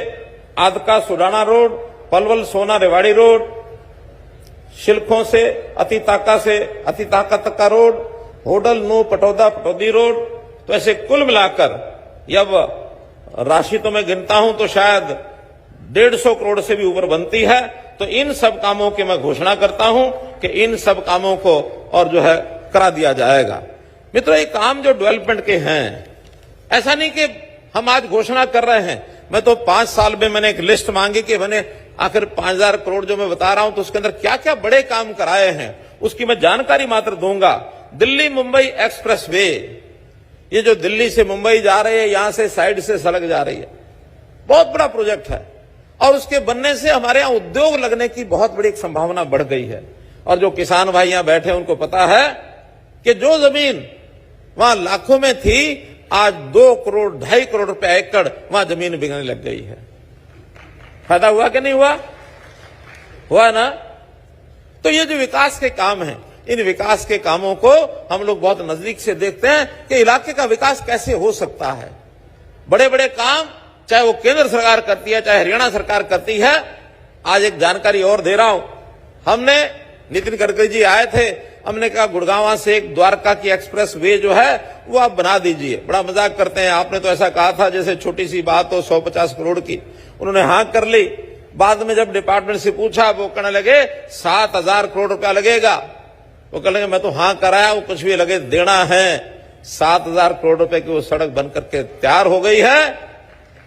आदका सुडाना रोड, पलवल सोना रेवाड़ी रोड, शिल्खों से अतिताका तक का रोड, होडल नूह पटौदा पटौदी रोड। तो ऐसे कुल मिलाकर जब राशि तो मैं गिनता हूं तो शायद 150 करोड़ से भी ऊपर बनती है। तो इन सब कामों की मैं घोषणा करता हूं कि इन सब कामों को और जो है करा दिया जाएगा। मित्रों, ये काम जो डेवलपमेंट के हैं, ऐसा नहीं कि हम आज घोषणा कर रहे हैं। मैं तो 5 साल में मैंने एक लिस्ट मांगी कि मैंने आखिर 5000 करोड़ जो मैं बता रहा हूं तो उसके अंदर क्या क्या बड़े काम कराए हैं उसकी मैं जानकारी मात्र दूंगा। दिल्ली मुंबई एक्सप्रेस वे, ये जो दिल्ली से मुंबई जा रही है, यहां से साइड से सड़क जा रही है, बहुत बड़ा प्रोजेक्ट है और उसके बनने से हमारे यहां उद्योग लगने की बहुत बड़ी एक संभावना बढ़ गई है। और जो किसान भाई यहां बैठे उनको पता है कि जो जमीन वहां लाखों में थी, आज 2 करोड़ 2.5 करोड़ रुपया एकड़ वहां जमीन बिकने लग गई है। फायदा हुआ कि नहीं हुआ? हुआ ना। तो ये जो विकास के काम हैं, इन विकास के कामों को हम लोग बहुत नजदीक से देखते हैं कि इलाके का विकास कैसे हो सकता है। बड़े बड़े काम चाहे वो केंद्र सरकार करती है, चाहे हरियाणा सरकार करती है। आज एक जानकारी और दे रहा हूं, हमने नितिन गडकरी जी आए थे, हमने कहा गुड़गांव से एक द्वारका की एक्सप्रेस वे जो है वो आप बना दीजिए। बड़ा मजाक करते हैं, आपने तो ऐसा कहा था जैसे छोटी सी बात हो, 150 करोड़ की। उन्होंने हाँ कर ली। बाद में जब डिपार्टमेंट से पूछा, वो कहने लगे 7000 करोड़ रुपया लगेगा। वो कहने लगे मैं तो हाँ कराया, वो कुछ भी लगे देना है। 7000 करोड़ रुपए की वो सड़क बन करके तैयार हो गई है।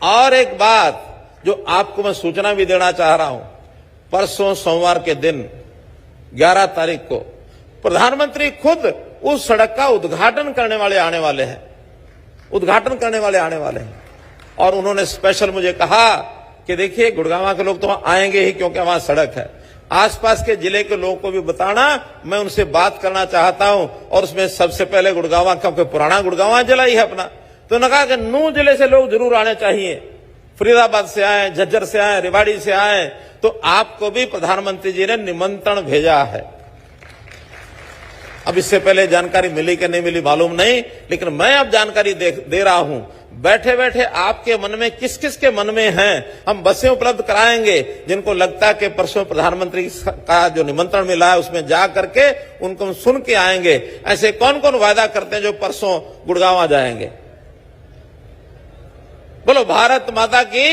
और एक बात जो आपको मैं सूचना भी देना चाह रहा हूं, परसों सोमवार के दिन 11 तारीख को प्रधानमंत्री खुद उस सड़क का उद्घाटन करने वाले आने वाले हैं, और उन्होंने स्पेशल मुझे कहा कि देखिए गुड़गांव के लोग तो वहां आएंगे ही क्योंकि वहां सड़क है। आसपास के जिले के लोगों को भी बताना, मैं उनसे बात करना चाहता हूं। और उसमें सबसे पहले गुड़गांव, क्योंकि पुराना गुड़गांव जिला ही है अपना, तो उन्होंने कहा कि नूह जिले से लोग जरूर आने चाहिए, फरीदाबाद से आए, झज्जर से आए, रेवाड़ी से आए। तो आपको भी प्रधानमंत्री जी ने निमंत्रण भेजा है। अब इससे पहले जानकारी मिली कि नहीं मिली मालूम नहीं, लेकिन मैं अब जानकारी दे रहा हूं। बैठे बैठे आपके मन में किस किस के मन में हैं, हम बसें उपलब्ध कराएंगे। जिनको लगता है कि परसों प्रधानमंत्री का जो निमंत्रण मिला है उसमें जा करके उनको हम सुन के आएंगे। ऐसे कौन कौन वायदा करते हैं जो परसों गुड़गांव जाएंगे? बोलो भारत माता की।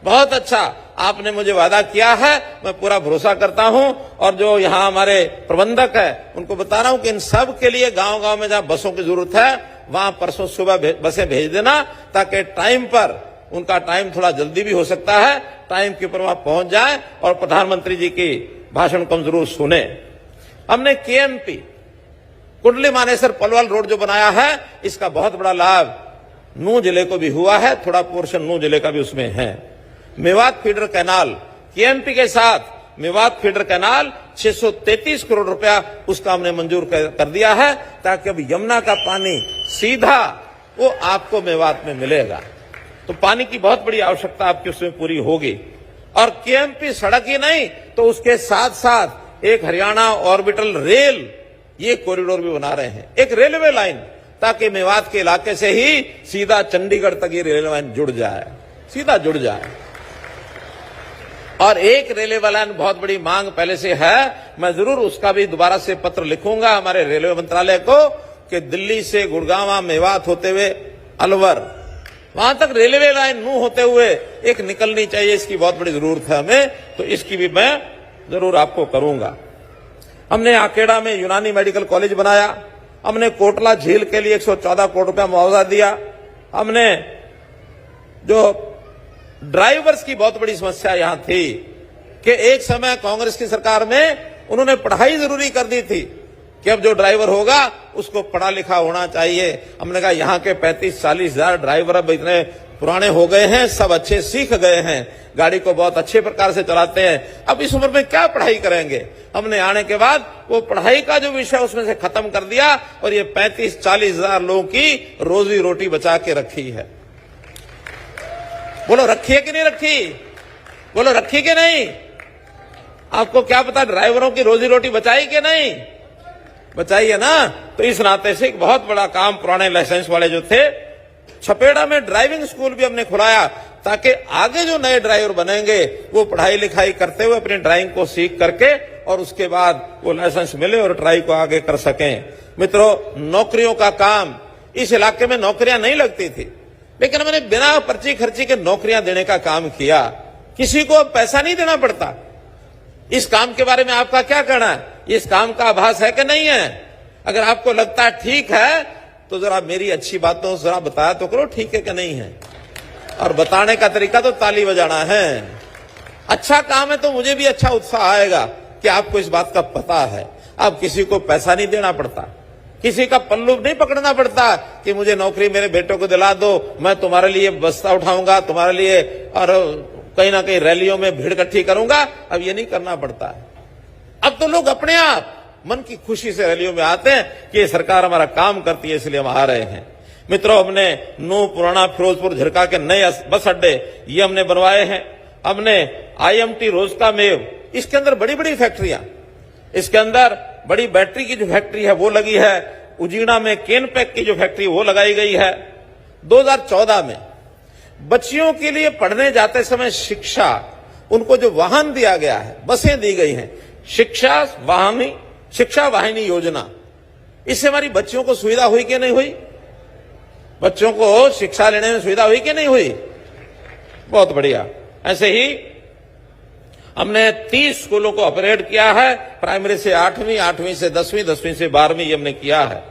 बहुत अच्छा, आपने मुझे वादा किया है, मैं पूरा भरोसा करता हूं। और जो यहां हमारे प्रबंधक है उनको बता रहा हूं कि इन सब के लिए गांव गांव में जहां बसों की जरूरत है वहां परसों सुबह बसें भेज देना, ताकि टाइम पर, उनका टाइम थोड़ा जल्दी भी हो सकता है, टाइम के ऊपर वहां पहुंच जाए और प्रधानमंत्री जी की भाषण को हम जरूर सुने। हमने केएमपी कुंडली मानेसर पलवल रोड जो बनाया है, इसका बहुत बड़ा लाभ नूह जिले को भी हुआ है, थोड़ा पोर्शन नूह जिले का भी उसमें है। मेवात फीडर कैनाल, केएमपी के साथ मेवात फीडर कैनाल 633 करोड़ रुपया उसका हमने मंजूर कर दिया है, ताकि अब यमुना का पानी सीधा वो आपको मेवात में मिलेगा। तो पानी की बहुत बड़ी आवश्यकता आपकी उसमें पूरी होगी। और केएमपी सड़क ही नहीं तो उसके साथ साथ एक हरियाणा ऑर्बिटल रेल, ये कॉरिडोर भी बना रहे हैं, एक रेलवे लाइन, ताकि मेवात के इलाके से ही सीधा चंडीगढ़ तक ये रेलवे लाइन जुड़ जाए, सीधा जुड़ जाए। और एक रेलवे लाइन बहुत बड़ी मांग पहले से है, मैं जरूर उसका भी दोबारा से पत्र लिखूंगा हमारे रेलवे मंत्रालय को कि दिल्ली से गुड़गांव मेवात होते हुए अलवर, वहां तक रेलवे लाइन नूह होते हुए एक निकलनी चाहिए। इसकी बहुत बड़ी जरूरत है हमें, तो इसकी भी मैं जरूर आपको करूंगा। हमने आकेड़ा में यूनानी मेडिकल कॉलेज बनाया, हमने कोटला झील के लिए 114 करोड़ रुपया मुआवजा दिया। हमने जो ड्राइवर्स की बहुत बड़ी समस्या यहां थी कि एक समय कांग्रेस की सरकार में उन्होंने पढ़ाई जरूरी कर दी थी कि अब जो ड्राइवर होगा उसको पढ़ा लिखा होना चाहिए। हमने कहा यहाँ के 35-40 हजार ड्राइवर अब इतने पुराने हो गए हैं, सब अच्छे सीख गए हैं, गाड़ी को बहुत अच्छे प्रकार से चलाते हैं, अब इस उम्र में क्या पढ़ाई करेंगे। हमने आने के बाद वो पढ़ाई का जो विषय उसमें से खत्म कर दिया और ये 35-40 हजार लोगों की रोजी रोटी बचा के रखी है। बोलो रखी है कि नहीं रखी? बोलो रखी कि नहीं? आपको क्या पता ड्राइवरों की रोजी रोटी बचाई कि नहीं? बचाई है ना। तो इस नाते से एक बहुत बड़ा काम पुराने लाइसेंस वाले जो थे, छपेड़ा में ड्राइविंग स्कूल भी हमने खुलाया, ताकि आगे जो नए ड्राइवर बनेंगे वो पढ़ाई लिखाई करते हुए अपनी ड्राइविंग को सीख करके और उसके बाद वो लाइसेंस मिले और ट्राई को आगे कर सकें। मित्रों, नौकरियों का काम, इस इलाके में नौकरियां नहीं लगती थी, लेकिन मैंने बिना पर्ची खर्ची के नौकरियां देने का काम किया। किसी को पैसा नहीं देना पड़ता। इस काम के बारे में आपका क्या कहना है? इस काम का आभास है कि नहीं है? अगर आपको लगता है ठीक है तो जरा मेरी अच्छी बातों जरा बताया तो करो ठीक है कि नहीं है। और बताने का तरीका तो ताली बजाना है। अच्छा काम है तो मुझे भी अच्छा उत्साह आएगा कि आपको इस बात का पता है। अब किसी को पैसा नहीं देना पड़ता, किसी का पल्लू नहीं पकड़ना पड़ता कि मुझे नौकरी मेरे बेटों को दिला दो, मैं तुम्हारे लिए बस्ता उठाऊंगा, तुम्हारे लिए और कहीं ना कहीं रैलियों में भीड़ इकट्ठी करूंगा। अब ये नहीं करना पड़ता है। अब तो लोग अपने आप मन की खुशी से रैलियों में आते हैं कि ये सरकार हमारा काम करती है इसलिए हम आ रहे हैं। मित्रों, हमने नूह, पुराना, फिरोजपुर, झिरका के नए बस अड्डे ये हमने बनवाए हैं। हमने IMT रोजका मेव, इसके अंदर बड़ी बड़ी फैक्ट्रियां, इसके अंदर बड़ी बैटरी की जो फैक्ट्री है वो लगी है। उजीना में केनपैक की जो फैक्ट्री वो लगाई गई है। 2014 में बच्चियों के लिए पढ़ने जाते समय शिक्षा, उनको जो वाहन दिया गया है, बसें दी गई हैं, शिक्षा वाहिनी योजना, इससे हमारी बच्चियों को सुविधा हुई कि नहीं हुई? बच्चों को शिक्षा लेने में सुविधा हुई कि नहीं हुई? बहुत बढ़िया। ऐसे ही हमने 30 स्कूलों को अपग्रेड किया है, प्राइमरी से 8वीं, 8वीं से 10वीं, 10वीं से 12वीं, ये हमने किया है।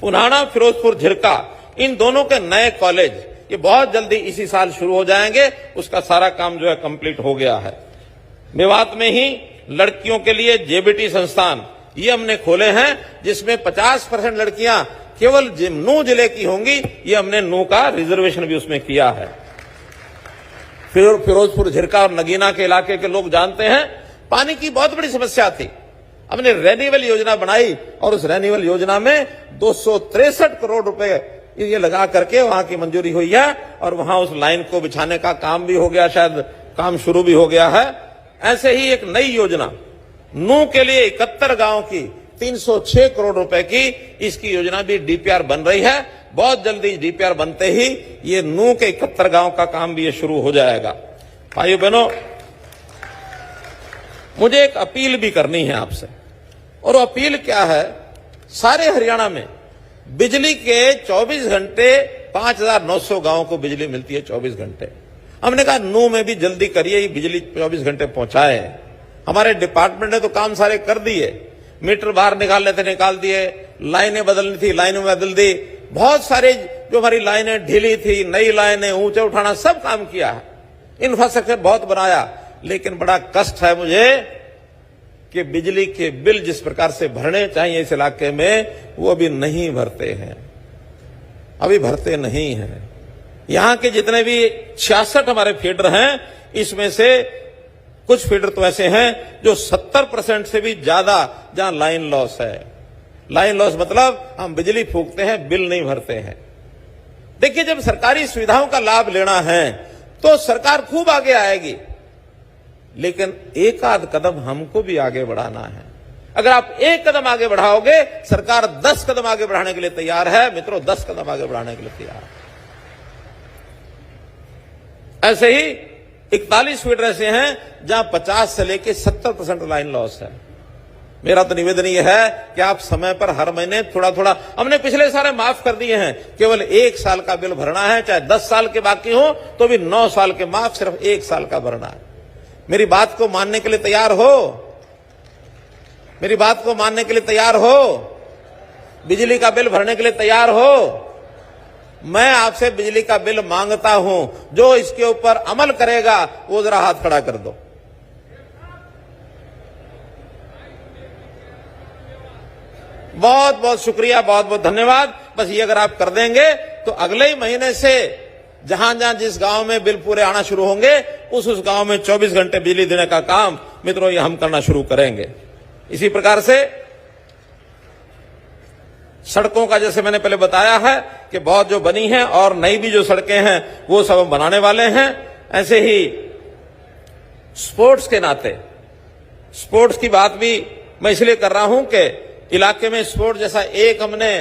पुराना, फिरोजपुर, झिरका, इन दोनों के नए कॉलेज ये बहुत जल्दी इसी साल शुरू हो जाएंगे। उसका सारा काम जो है कंप्लीट हो गया है। मेवात में ही लड़कियों के लिए JBT संस्थान ये हमने खोले हैं, जिसमें 50% लड़कियां केवल नूह जिले की होंगी। ये हमने नूह का रिजर्वेशन भी उसमें किया है। फिरोजपुर, झिरका और नगीना के इलाके के लोग जानते हैं पानी की बहुत बड़ी समस्या थी। हमने रेन्यूअल योजना बनाई और उस रेन्यूअल योजना में 263 करोड़ रुपए ये लगा करके वहां की मंजूरी हुई है और वहां उस लाइन को बिछाने का काम भी हो गया, शायद काम शुरू भी हो गया है। ऐसे ही एक नई योजना नूह के लिए 71 गांव की 306 करोड़ रुपए की, इसकी योजना भी DPR बन रही है। बहुत जल्दी DPR बनते ही ये नूह के 71 गांव का काम भी ये शुरू हो जाएगा। भाइयों बहनों, मुझे एक अपील भी करनी है आपसे, और अपील क्या है? सारे हरियाणा में बिजली के 24 घंटे 5,900 गांवों को बिजली मिलती है 24 घंटे। हमने कहा नूह में भी जल्दी करिए, ये बिजली 24 घंटे पहुंचाए। हमारे डिपार्टमेंट ने तो काम सारे कर दिए, मीटर बाहर निकालने थे निकाल दिए, लाइनें बदलनी थी लाइनें बदल दी, बहुत सारे जो हमारी लाइनें ढीली थी नई लाइनें ऊंचे उठाना सब काम किया है, इंफ्रास्ट्रक्चर बहुत बनाया। लेकिन बड़ा कष्ट है मुझे कि बिजली के बिल जिस प्रकार से भरने चाहिए इस इलाके में वो भी नहीं भरते हैं। अभी भरते नहीं हैं। यहां के जितने भी 66 हमारे फीडर हैं, इसमें से कुछ फीडर तो ऐसे हैं जो 70% से भी ज्यादा जहां लाइन लॉस है। लाइन लॉस मतलब हम बिजली फूकते हैं, बिल नहीं भरते हैं। देखिए, जब सरकारी सुविधाओं का लाभ लेना है तो सरकार खूब आगे आएगी, लेकिन एक आध कदम हमको भी आगे बढ़ाना है। अगर आप एक कदम आगे बढ़ाओगे, सरकार 10 कदम आगे बढ़ाने के लिए तैयार है। मित्रों, 10 कदम आगे बढ़ाने के लिए तैयार है। ऐसे ही 41 फीडर ऐसे हैं जहां 50 से लेकर 70% लाइन लॉस है। मेरा तो निवेदन यह है कि आप समय पर हर महीने थोड़ा थोड़ा, हमने पिछले सारे माफ कर दिए हैं, केवल 1 साल का बिल भरना है, चाहे 10 साल के बाकी हो तो भी 9 साल के माफ, सिर्फ 1 साल का भरना है। मेरी बात को मानने के लिए तैयार हो? मेरी बात को मानने के लिए तैयार हो? बिजली का बिल भरने के लिए तैयार हो? मैं आपसे बिजली का बिल मांगता हूं, जो इसके ऊपर अमल करेगा वो जरा हाथ खड़ा कर दो। बहुत बहुत शुक्रिया, बहुत बहुत धन्यवाद। बस ये अगर आप कर देंगे तो अगले ही महीने से जहां जहां जिस गांव में बिल पूरे आना शुरू होंगे, उस गांव में 24 घंटे बिजली देने का काम मित्रों ये हम करना शुरू करेंगे। इसी प्रकार से सड़कों का, जैसे मैंने पहले बताया है कि बहुत जो बनी है और नई भी जो सड़कें हैं वो सब हम बनाने वाले हैं। ऐसे ही स्पोर्ट्स के नाते, स्पोर्ट्स की बात भी मैं इसलिए कर रहा हूं कि इलाके में स्पोर्ट्स जैसा एक हमने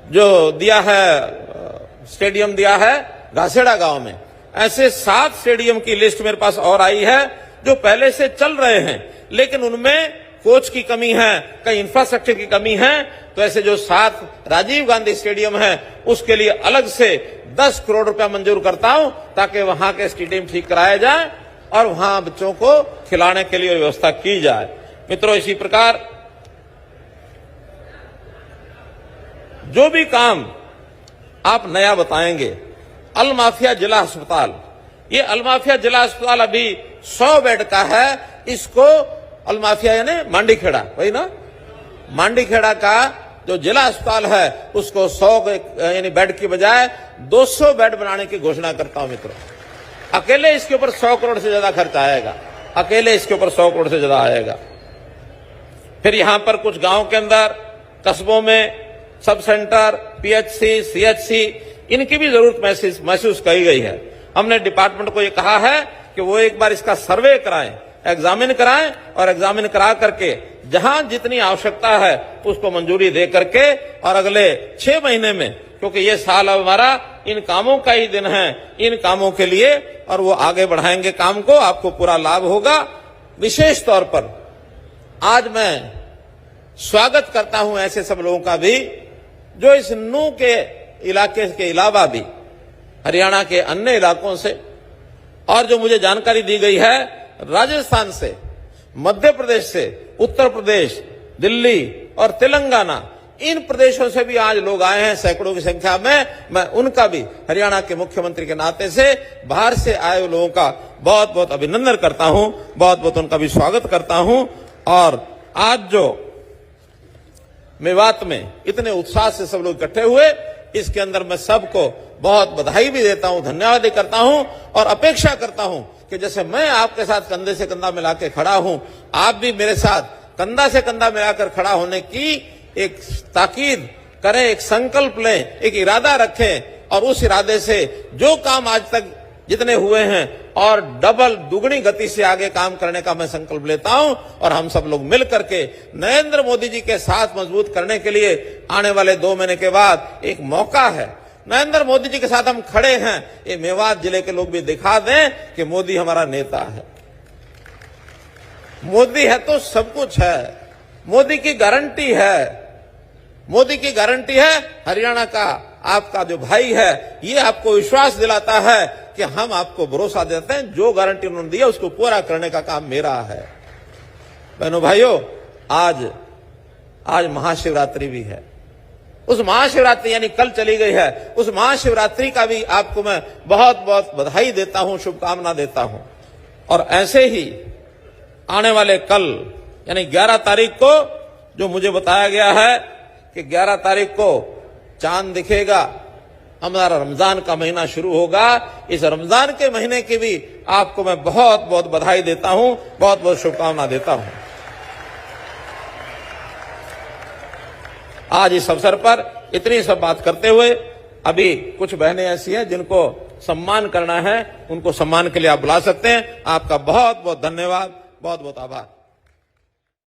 जो दिया है, स्टेडियम दिया है घासेड़ा गांव में, ऐसे 7 स्टेडियम की लिस्ट मेरे पास और आई है जो पहले से चल रहे हैं, लेकिन उनमें कोच की कमी है, कहीं इंफ्रास्ट्रक्चर की कमी है। तो ऐसे जो 7 राजीव गांधी स्टेडियम है, उसके लिए अलग से 10 करोड़ रुपया मंजूर करता हूं, ताकि वहां के स्टेडियम ठीक कराया जाए और वहां बच्चों को खिलाने के लिए व्यवस्था की जाए। मित्रों, इसी प्रकार जो भी काम आप नया बताएंगे, अल माफिया जिला अस्पताल, ये अल माफिया जिला अस्पताल अभी 100 बेड का है। इसको अल माफिया यानी मांडीखेड़ा, वही ना, मांडीखेड़ा का जो जिला अस्पताल है उसको 100 यानी बेड की बजाय 200 बेड बनाने की घोषणा करता हूं। मित्रों, अकेले इसके ऊपर 100 करोड़ से ज्यादा खर्च आएगा, अकेले इसके ऊपर 100 करोड़ से ज्यादा आएगा। फिर यहां पर कुछ गांव के अंदर, कस्बों में सब सेंटर, पीएचसी, सीएचसी, इनकी भी जरूरत महसूस की गई है। हमने डिपार्टमेंट को यह कहा है कि वो एक बार इसका सर्वे कराएं, एग्जामिन कराएं, और एग्जामिन करा करके जहां जितनी आवश्यकता है उसको मंजूरी दे करके, और अगले 6 महीने में, क्योंकि ये साल अब हमारा इन कामों का ही दिन है, इन कामों के लिए, और वो आगे बढ़ाएंगे काम को, आपको पूरा लाभ होगा। विशेष तौर पर आज मैं स्वागत करता हूं ऐसे सब लोगों का भी जो इस नू के इलाके के अलावा भी हरियाणा के अन्य इलाकों से, और जो मुझे जानकारी दी गई है राजस्थान से, मध्य प्रदेश से, उत्तर प्रदेश, दिल्ली और तेलंगाना, इन प्रदेशों से भी आज लोग आए हैं सैकड़ों की संख्या में। मैं उनका भी हरियाणा के मुख्यमंत्री के नाते से बाहर से आए हुए लोगों का बहुत बहुत अभिनंदन करता हूं, बहुत बहुत उनका भी स्वागत करता हूं। और आज जो मेवात में इतने उत्साह से सब लोग इकट्ठे हुए, इसके अंदर मैं सबको बहुत बधाई भी देता हूं, धन्यवाद भी करता हूं, और अपेक्षा करता हूं कि जैसे मैं आपके साथ कंधे से कंधा मिला के खड़ा हूं, आप भी मेरे साथ कंधा से कंधा मिलाकर खड़ा होने की एक ताकीद करें, एक संकल्प लें, एक इरादा रखें, और उस इरादे से जो काम आज तक जितने हुए हैं और डबल दुगनी गति से आगे काम करने का मैं संकल्प लेता हूं। और हम सब लोग मिल करके नरेंद्र मोदी जी के साथ मजबूत करने के लिए आने वाले 2 महीने के बाद एक मौका है, नरेंद्र मोदी जी के साथ हम खड़े हैं। ये मेवात जिले के लोग भी दिखा दें कि मोदी हमारा नेता है। मोदी है तो सब कुछ है, मोदी की गारंटी है, मोदी की गारंटी है। हरियाणा का आपका जो भाई है, ये आपको विश्वास दिलाता है कि हम आपको भरोसा देते हैं, जो गारंटी उन्होंने दिया उसको पूरा करने का काम मेरा है। बहनों भाइयों, आज महाशिवरात्रि भी है। उस महाशिवरात्रि यानी कल चली गई है, उस महाशिवरात्रि का भी आपको मैं बहुत बहुत बधाई देता हूं, शुभकामना देता हूं। और ऐसे ही आने वाले कल यानी 11 तारीख को जो मुझे बताया गया है कि 11 तारीख को चांद दिखेगा, हमारा रमजान का महीना शुरू होगा। इस रमजान के महीने की भी आपको मैं बहुत बहुत बधाई देता हूं, बहुत बहुत शुभकामना देता हूं। आज इस अवसर पर इतनी सब बात करते हुए अभी कुछ बहनें ऐसी हैं जिनको सम्मान करना है, उनको सम्मान के लिए आप बुला सकते हैं। आपका बहुत बहुत धन्यवाद, बहुत बहुत आभार।